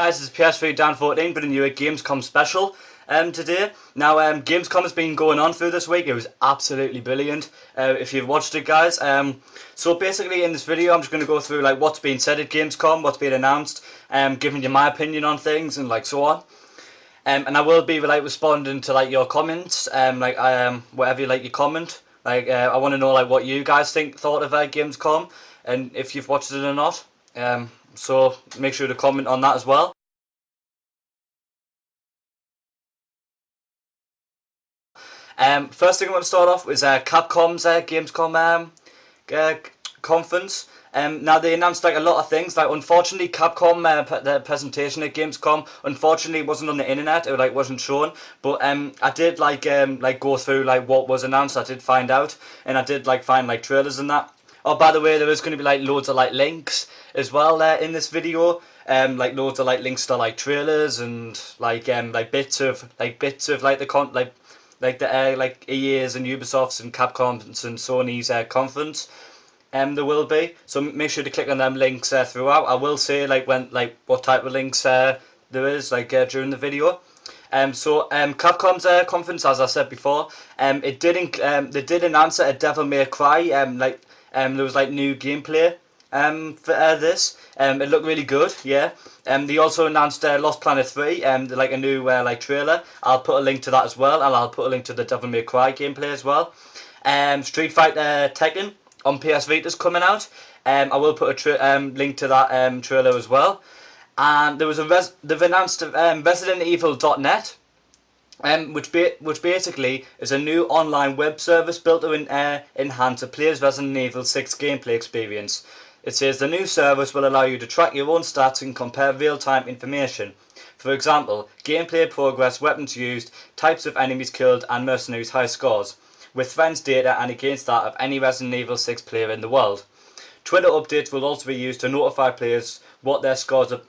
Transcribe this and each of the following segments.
guys, it's PS3 Dan 14 bringing you a Gamescom special today. Now Gamescom has been going on through this week. It was absolutely brilliant if you've watched it, guys. So basically in this video I'm just going to go through like what's been said at Gamescom, what's been announced, giving you my opinion on things and like so on. And I will be like responding to like your comments, whatever you like your comment. I want to know like what you guys thought of Gamescom and if you've watched it or not. So make sure to comment on that as well. First thing I want to start off with Capcom's Gamescom conference. Now they announced like a lot of things. Like unfortunately, Capcom their presentation at Gamescom unfortunately wasn't on the internet. It like wasn't shown. But I did like go through like what was announced. I did find out, and I did like find like trailers and that. Oh, by the way, there is going to be like loads of like links as well in this video. Like loads of like links to like trailers and like bits of like the like EA's and Ubisoft's and Capcom's and Sony's conference. There will be, so make sure to click on them links throughout. I will say like what type of links there is during the video. Capcom's conference, as I said before, they did announce a Devil May Cry there was like new gameplay for this. It looked really good, yeah. They also announced Lost Planet 3, like a new trailer. I'll put a link to that as well, and I'll put a link to the Devil May Cry gameplay as well. Street Fighter Tekken on PS Vita's coming out. I will put a link to that trailer as well. And there was they've announced ResidentEvil.net. Which basically is a new online web service built to enhance a player's Resident Evil 6 gameplay experience. It says the new service will allow you to track your own stats and compare real-time information. For example, gameplay progress, weapons used, types of enemies killed, and mercenaries' high scores, with friends' data and against that of any Resident Evil 6 player in the world. Twitter updates will also be used to notify players what their scores are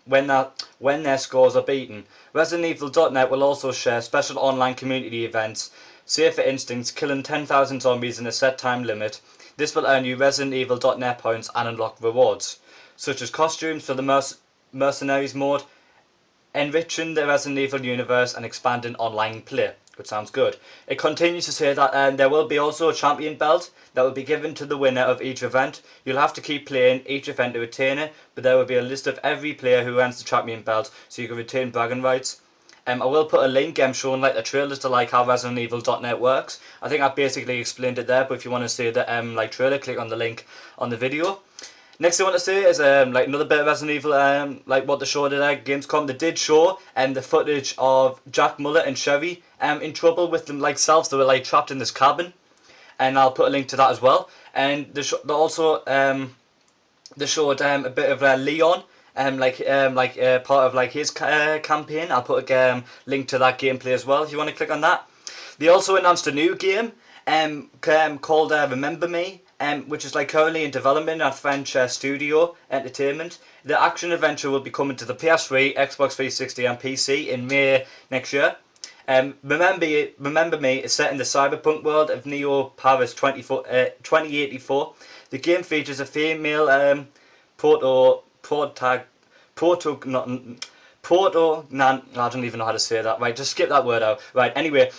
when their scores are beaten. ResidentEvil.net will also share special online community events. Say for instance, killing 10,000 zombies in a set time limit. This will earn you ResidentEvil.net points and unlock rewards, such as costumes for the mercenaries mode, enriching the Resident Evil universe and expanding online play, which sounds good. It continues to say that there will be also a champion belt that will be given to the winner of each event. You'll have to keep playing each event to retain it, but there will be a list of every player who earns the champion belt, so you can retain bragging rights. I will put a link showing like the trailers to like how ResidentEvil.net works. I think I've basically explained it there, but if you want to see the trailer, click on the link on the video. Next thing I want to say is another bit of Resident Evil what they showed at Gamescom. They did show the footage of Jack, Mullet and Sherry in trouble with themselves. They were like trapped in this cabin, and I'll put a link to that as well. And they also showed a bit of Leon part of like his campaign. I'll put a link to that gameplay as well if you want to click on that. They also announced a new game called Remember Me, which is like currently in development at French Studio Entertainment. The action adventure will be coming to the PS3, Xbox 360 and PC in May next year. Remember Me is set in the cyberpunk world of Neo Paris 2084. The game features a female I don't even know how to say that. Right, just skip that word out. Right, anyway,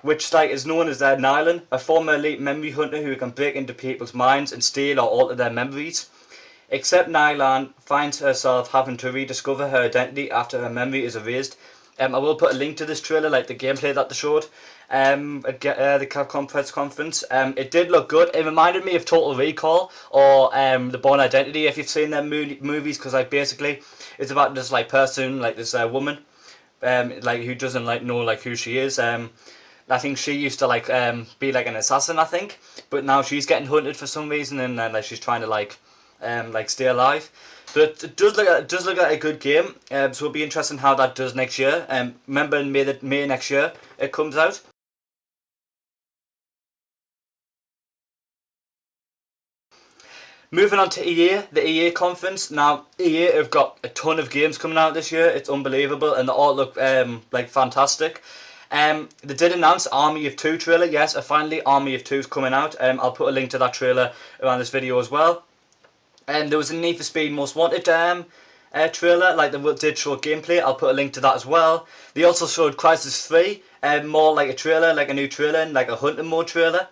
which is known as Nylan, a former elite memory hunter who can break into people's minds and steal or alter their memories. Except Nylan finds herself having to rediscover her identity after her memory is erased. I will put a link to this trailer, like the gameplay that they showed at the Capcom press conference. It did look good. It reminded me of Total Recall or The Bourne Identity, if you've seen them movies, because basically it's about this person, this woman, who doesn't know who she is. I think she used to be an assassin, I think, but now she's getting hunted for some reason, and she's trying to stay alive. But it does look like a good game. So it'll be interesting how that does next year. Remember in May next year it comes out. Moving on to EA, the EA conference. Now EA have got a ton of games coming out this year. It's unbelievable, and they all look fantastic. They did announce Army of Two trailer. Yes, finally Army of 2 is coming out. I'll put a link to that trailer around this video as well. There was a Need for Speed Most Wanted trailer. Like they did show gameplay. I'll put a link to that as well. They also showed Crysis 3, more like a trailer, like a new trailer, and like a hunting mode trailer.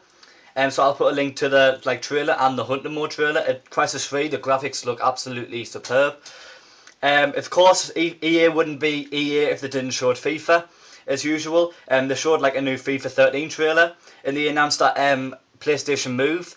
So I'll put a link to the trailer and the hunting mode trailer. At Crysis 3, the graphics look absolutely superb. Of course, EA wouldn't be EA if they didn't show FIFA, as usual. They showed like a new FIFA 13 trailer, and they announced that PlayStation Move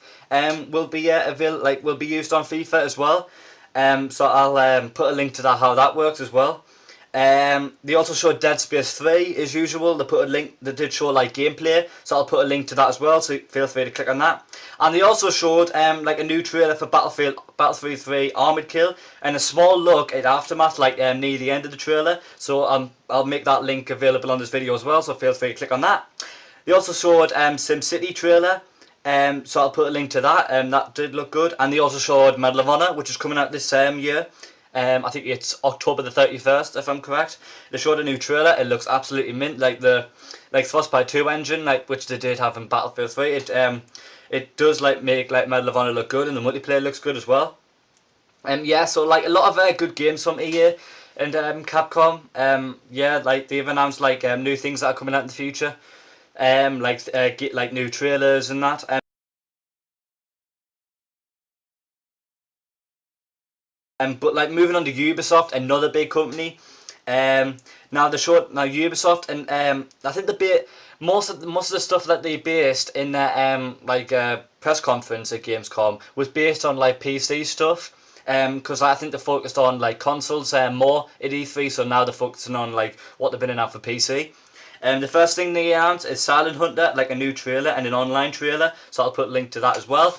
will be will be used on FIFA as well. So I'll put a link to that, how that works as well. They also showed Dead Space 3 as usual. They put a link. They did show like gameplay, so I'll put a link to that as well. So feel free to click on that. And they also showed like a new trailer for Battlefield 3 Armored Kill, and a small look at Aftermath, like near the end of the trailer. So I'll make that link available on this video as well. So feel free to click on that. They also showed SimCity trailer. So I'll put a link to that. That did look good. And they also showed Medal of Honor, which is coming out this year. I think it's October the 31st, if I'm correct. They showed a new trailer. It looks absolutely mint, like the Frostbite 2 engine, which they did have in Battlefield 3. It does make Medal of Honor look good, and the multiplayer looks good as well. Yeah, so like a lot of good games from EA and Capcom. Yeah, like they've announced new things that are coming out in the future. Like new trailers and that. But like moving on to Ubisoft, another big company. Now Ubisoft, and I think most of the stuff that they based in their press conference at Gamescom was based on like PC stuff. Because I think they focused on like consoles more at E3, so now they're focusing on like what they're bringing out for PC. The first thing they announced is Silent Hunter, like a new trailer and an online trailer. So I'll put a link to that as well.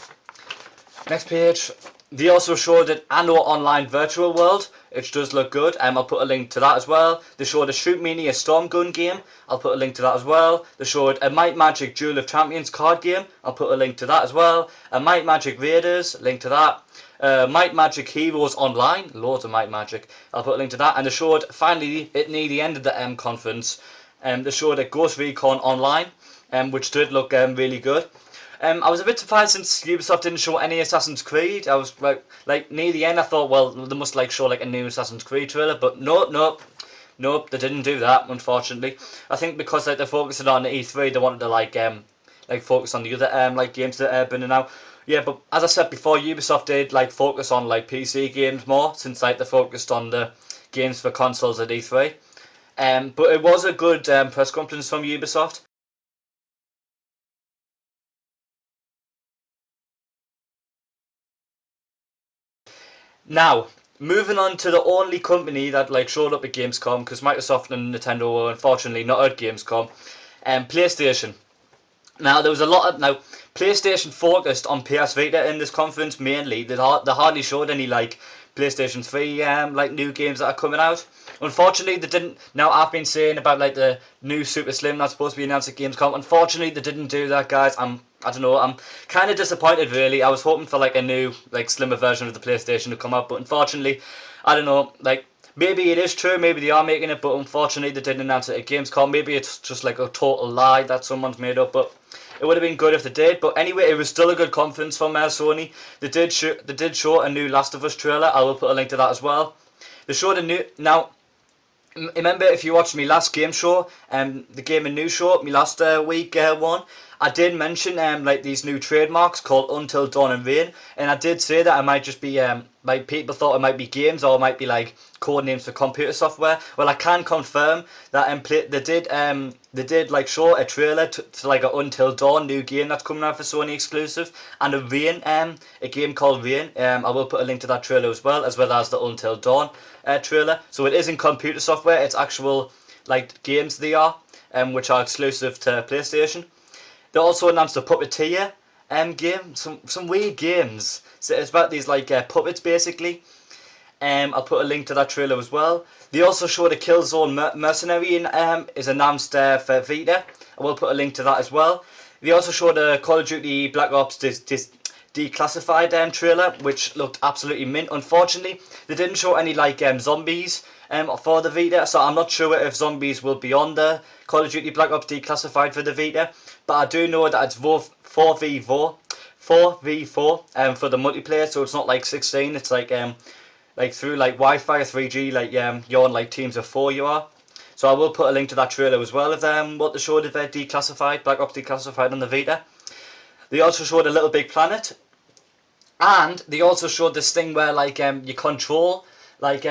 Next page. They also showed an Anno Online Virtual World, which does look good. I'll put a link to that as well. They showed a Shoot Mania Storm Gun game. I'll put a link to that as well. They showed a Might Magic Duel of Champions card game. I'll put a link to that as well. A Might Magic Raiders, link to that. Might Magic Heroes Online, loads of Might Magic. I'll put a link to that. And they showed, finally, near the end of the conference, they showed a Ghost Recon Online, which did look really good. I was a bit surprised since Ubisoft didn't show any Assassin's Creed. I was like near the end, I thought, well, they must show a new Assassin's Creed trailer, but nope, they didn't do that, unfortunately. I think because they're focusing on E3, they wanted to focus on the other games that are been out. Yeah, but as I said before, Ubisoft did focus on PC games more, since they focused on the games for consoles at E3. But it was a good press conference from Ubisoft. Now, moving on to the only company that showed up at Gamescom, because Microsoft and Nintendo were unfortunately not at Gamescom, PlayStation. Now, there was a lot of PlayStation focused on PS Vita in this conference mainly. They hardly showed any PlayStation 3 new games that are coming out. Unfortunately, they didn't. Now, I've been saying about the new Super Slim that's supposed to be announced at Gamescom. Unfortunately, they didn't do that, guys. I don't know. I'm kind of disappointed, really. I was hoping for a new slimmer version of the PlayStation to come out, but unfortunately, I don't know. Maybe it is true. Maybe they are making it, but unfortunately, they didn't announce it at Gamescom. Maybe it's just a total lie that someone's made up, but it would have been good if they did. But anyway, it was still a good conference from Sony. They did show a new Last of Us trailer. I will put a link to that as well. They showed a new now. Remember, if you watched me last game show, the Game and News show, me last week one, I did mention these new trademarks called Until Dawn and Rain, and I did say that it might just be people thought it might be games or it might be code names for computer software. Well, I can confirm that they did show a trailer to an Until Dawn new game that's coming out for Sony exclusive, and a Rain a game called Rain. I will put a link to that trailer as well as the Until Dawn trailer. So it isn't computer software; it's actual games they are, which are exclusive to PlayStation. They also announced a Puppeteer game, some weird games. So it's about these puppets basically. I'll put a link to that trailer as well. They also showed a Killzone Mercenary is announced for Vita. I will put a link to that as well. They also showed a Call of Duty Black Ops Declassified trailer, which looked absolutely mint. Unfortunately, they didn't show any zombies for the Vita, so I'm not sure if zombies will be on the Call of Duty Black Ops Declassified for the Vita. But I do know that it's 4v4 for the multiplayer, so it's not 16. It's like through like Wi-Fi or 3G, like you're on like teams of 4 you are. So I will put a link to that trailer as well of what they showed of Declassified, Black Ops Declassified on the Vita. They also showed a Little Big Planet, and they also showed this thing where like you control like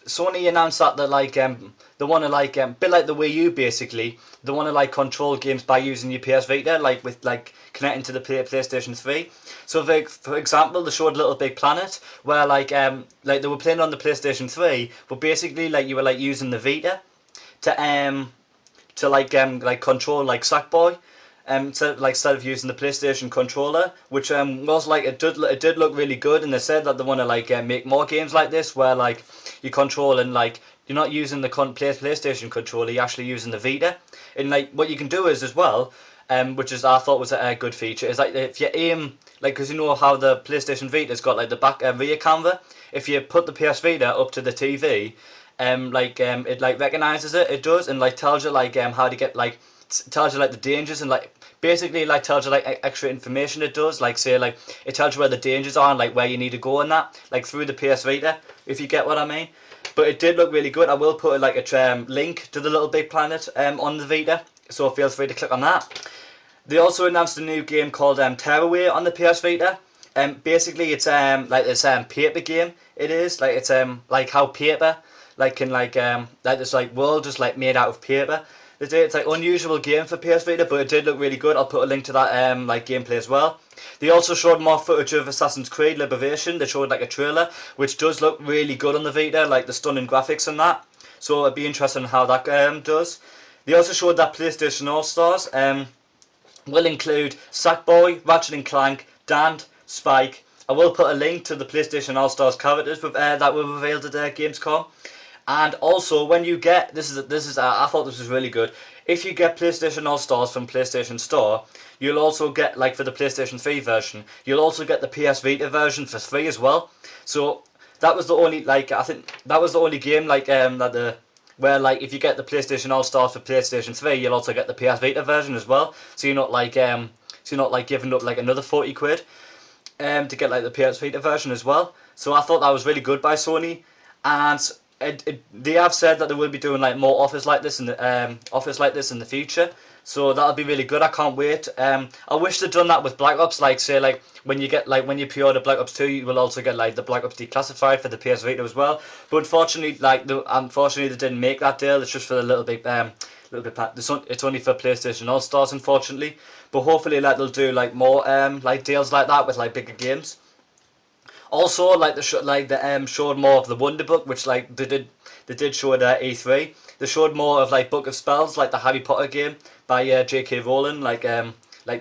Sony announced that they want to bit like the Wii U basically. They want to like control games by using your PS Vita, like with like connecting to the PlayStation 3. So for example, they showed Little Big Planet where like they were playing on the PlayStation 3, but basically like you were like using the Vita to like control like Sackboy. So like instead of using the PlayStation controller, which was like it did look really good, and they said that they want to like make more games like this where like you control and like you're not using the PlayStation controller, you're actually using the Vita. And like what you can do is as well, which is I thought was a good feature, is like if you aim like because you know how the PlayStation Vita's got like the back rear camera, if you put the PS Vita up to the TV, it like recognizes it does, and like tells you like how to get like tells you like the dangers, and like basically like tells you like extra information. It does like say like it tells you where the dangers are and like where you need to go and that like through the PS Vita, if you get what I mean. But it did look really good. I will put like a link to the Little Big Planet on the Vita, so feel free to click on that. They also announced a new game called Tearaway on the PS Vita. Basically it's like this paper game. It is like it's like how paper like can like this like world just like made out of paper. It's like unusual game for PS Vita, but it did look really good. I'll put a link to that like gameplay as well. They also showed more footage of Assassin's Creed Liberation. They showed like a trailer, which does look really good on the Vita, like the stunning graphics and that. So it'd be interesting how that does. They also showed that PlayStation All Stars will include Sackboy, Ratchet and Clank, Dant, Spike. I will put a link to the PlayStation All Stars characters that were revealed at Gamescom. And also, when you get I thought this was really good. If you get PlayStation All Stars from PlayStation Store, you'll also get like for the PlayStation 3 version, you'll also get the PS Vita version for free as well. So that was the only like I think that was the only game like where like if you get the PlayStation All Stars for PlayStation 3, you'll also get the PS Vita version as well. So you're not like giving up like another 40 quid to get like the PS Vita version as well. So I thought that was really good by Sony, and they have said that they will be doing like more offers like this in the future, so that'll be really good. I can't wait. I wish they'd done that with Black Ops, like say like when you pre-order Black Ops 2, you will also get like the Black Ops Declassified for the PS Vita as well. But unfortunately, they didn't make that deal. It's just for the little bit. It's only for PlayStation All Stars, unfortunately. But hopefully, like they'll do like more like deals like that with like bigger games. Also, like they showed more of the Wonder Book, which like they did show at E3. They showed more of like Book of Spells, like the Harry Potter game by J.K. Rowling, like the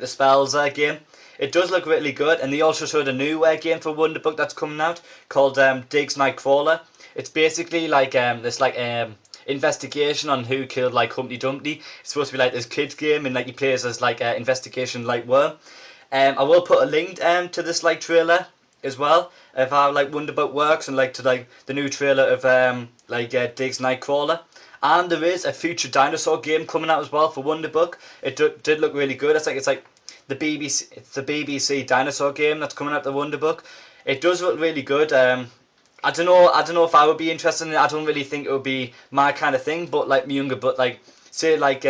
Spells game. It does look really good, and they also showed a new game for Wonder Book that's coming out called Diggs Nightcrawler. It's basically like this investigation on who killed like Humpty Dumpty. It's supposed to be like this kids game, and like you play as like investigation like worm. I will put a link to this like trailer as well of how like Wonderbook works, and like to like the new trailer of Diggs Nightcrawler. And there is a future dinosaur game coming out as well for Wonderbook. It did look really good. It's like the BBC dinosaur game that's coming out the Wonderbook. It does look really good. I don't know if I would be interested in it. I don't really think it would be my kind of thing, but like younger, but like say like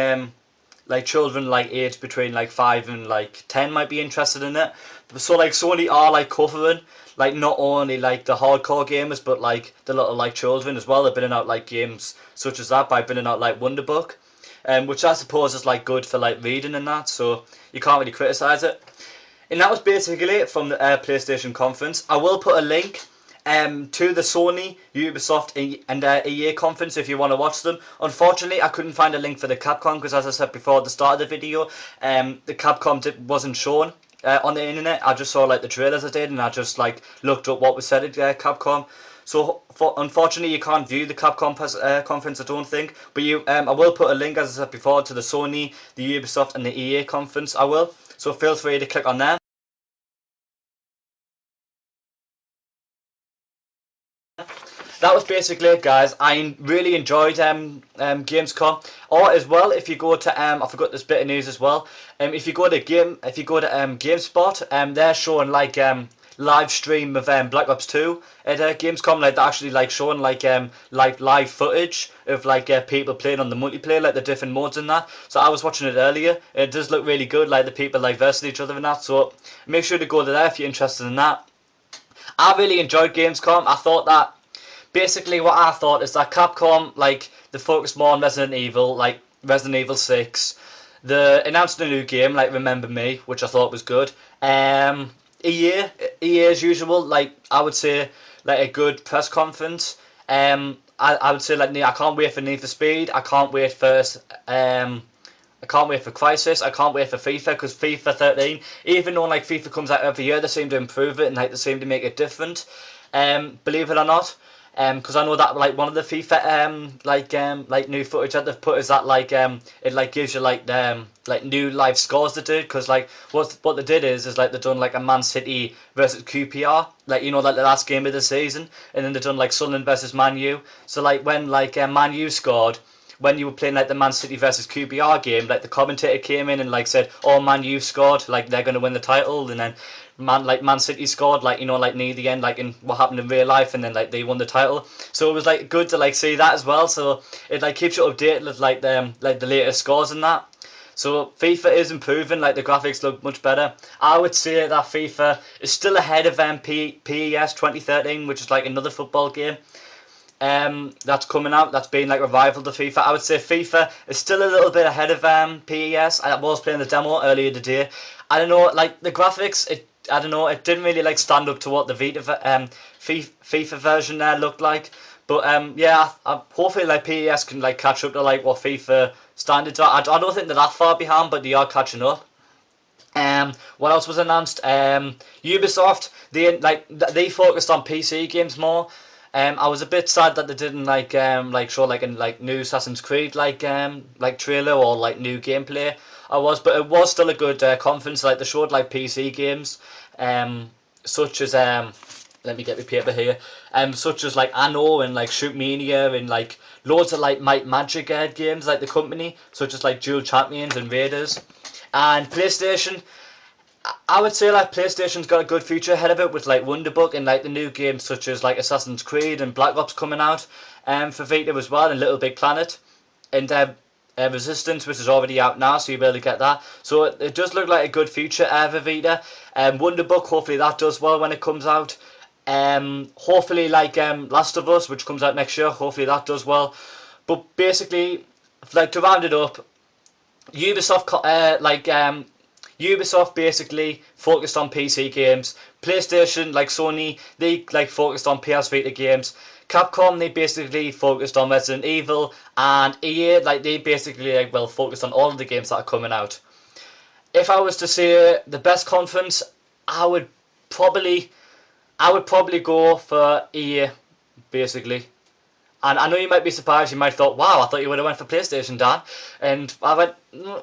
children like aged between like 5 and like 10 might be interested in it. So like Sony are like covering like not only like the hardcore gamers, but like the little like children as well. They're bringing out like games such as that by bringing out like Wonderbook, which I suppose is like good for like reading and that. So you can't really criticize it. And that was basically it from the PlayStation conference. I will put a link to the Sony, Ubisoft and EA conference if you want to watch them. Unfortunately, I couldn't find a link for the Capcom because, as I said before at the start of the video, the Capcom wasn't shown on the internet. I just saw like the trailers I did, and I just like looked up what was said at Capcom. So unfortunately, you can't view the Capcom conference, I don't think. But I will put a link, as I said before, to the Sony, the Ubisoft and the EA conference. I will. So feel free to click on them. That was basically it, guys. I really enjoyed Gamescom. Or as well, if you go to I forgot this bit of news as well. If you go to GameSpot, they're showing like live stream of Black Ops 2 at Gamescom. Like they're actually like showing like live footage of like people playing on the multiplayer, like the different modes and that. So I was watching it earlier. It does look really good, like the people like versus each other and that. So make sure to go to there if you're interested in that. I really enjoyed Gamescom. I thought that basically what I thought is that Capcom, like, they focused more on Resident Evil, like Resident Evil 6. They announced a new game, like Remember Me, which I thought was good. EA as usual, like I would say, like a good press conference. I would say like I can't wait for Need for Speed. I can't wait for Crisis. I can't wait for FIFA, because FIFA 13, even though like FIFA comes out every year, they seem to improve it and like they seem to make it different. Believe it or not. Because I know that like one of the FIFA like new footage that they've put is that like it like gives you like new live scores they did, because like what they did is like they've done like a Man City versus QPR, like, you know, like the last game of the season, and then they've done like Sunderland versus Man U. So like when like Man U scored, when you were playing like the Man City versus QPR game, like the commentator came in and like said, "Oh, Man U scored, like they're gonna win the title," and then Man City scored, like, you know, like near the end, like in what happened in real life, and then like they won the title. So it was like good to like see that as well. So it like keeps you updated with like the latest scores and that. So FIFA is improving, like the graphics look much better. I would say that FIFA is still ahead of PES 2013, which is like another football game. That's coming out, that's been like revival to FIFA. I would say FIFA is still a little bit ahead of PES. I was playing the demo earlier today. I don't know, like the graphics, I don't know, it didn't really like stand up to what the FIFA version there looked like. But yeah, hopefully like PES can like catch up to like what FIFA standards are. I don't think they're that far behind, but they are catching up. What else was announced? Ubisoft, they focused on PC games more. I was a bit sad that they didn't show like a new Assassin's Creed like trailer or like new gameplay. But it was still a good conference. Like they showed like PC games, such as let me get my paper here. Such as like Anno and like Shootmania and like loads of like Might Magic games, like the company, such as like Dual Champions and Raiders. And PlayStation, I would say like PlayStation's got a good future ahead of it with like Wonderbook and like the new games such as like Assassin's Creed and Black Ops coming out for Vita as well, and Little Big Planet and Resistance, which is already out now, so you'll be able to get that. So it does look like a good future for Vita. Wonderbook, hopefully that does well when it comes out. Hopefully like Last of Us, which comes out next year, hopefully that does well. But basically, like to round it up, Ubisoft basically focused on PC games. PlayStation, like Sony, they like focused on PS Vita games. Capcom, they basically focused on Resident Evil, and EA, like they basically focused on all of the games that are coming out. If I was to say the best conference, I would probably go for EA, basically. And I know you might be surprised. You might have thought, "Wow, I thought you would have went for PlayStation, Dan." And I went,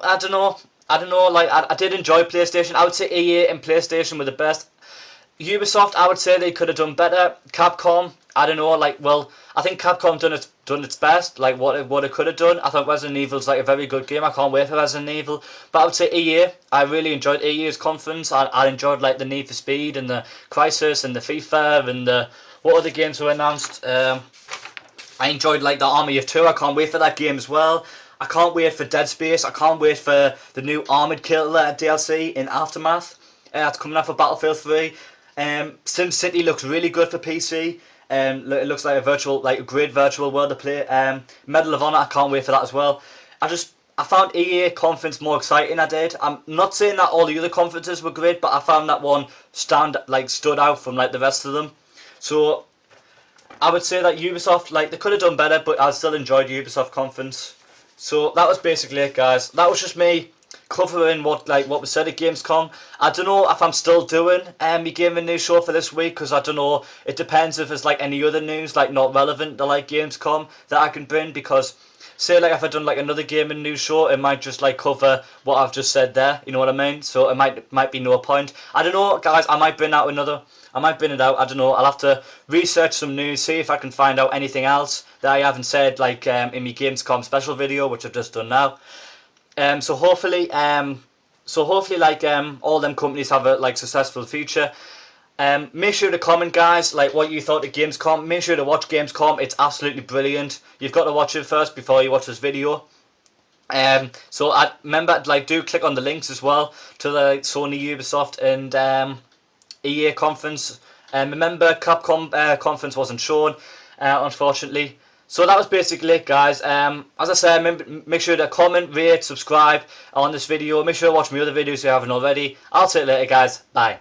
I don't know. Like I did enjoy PlayStation. I would say EA and PlayStation were the best. Ubisoft, I would say they could have done better. Capcom, I don't know. I think Capcom done its best. Like what it could have done. I thought Resident Evil's like a very good game. I can't wait for Resident Evil. But I would say EA. I really enjoyed EA's conference. I enjoyed like the Need for Speed and the Crisis and the FIFA and the what other games were announced. I enjoyed like the Army of Two. I can't wait for that game as well. I can't wait for Dead Space. I can't wait for the new Armored Killer DLC in Aftermath. That's coming out for Battlefield 3. SimCity looks really good for PC. It looks like a great virtual world to play. Medal of Honor, I can't wait for that as well. I found EA conference more exciting. I did. I'm not saying that all the other conferences were great, but I found that one stood out from like the rest of them. So I would say that Ubisoft, like they could have done better, but I still enjoyed Ubisoft conference. So that was basically it, guys. That was just me covering what was said at Gamescom. I don't know if I'm still doing my gaming news show for this week, because I don't know. It depends if there's like any other news like not relevant to like Gamescom that I can bring. Because say like if I done like another gaming news show, it might just like cover what I've just said there. You know what I mean? So it might be no point. I don't know, guys. I might bring it out. I don't know. I'll have to research some news, see if I can find out anything else that I haven't said, like in my Gamescom special video, which I've just done now. So hopefully, all them companies have a like successful future. Make sure to comment, guys, like what you thought of Gamescom. Make sure to watch Gamescom. It's absolutely brilliant. You've got to watch it first before you watch this video. So remember, like, do click on the links as well to the Sony, Ubisoft, and EA conference. Remember, Capcom conference wasn't shown, unfortunately. So that was basically it, guys. As I said, make sure to comment, rate, subscribe on this video. Make sure to watch my other videos if you haven't already. I'll see you later, guys. Bye.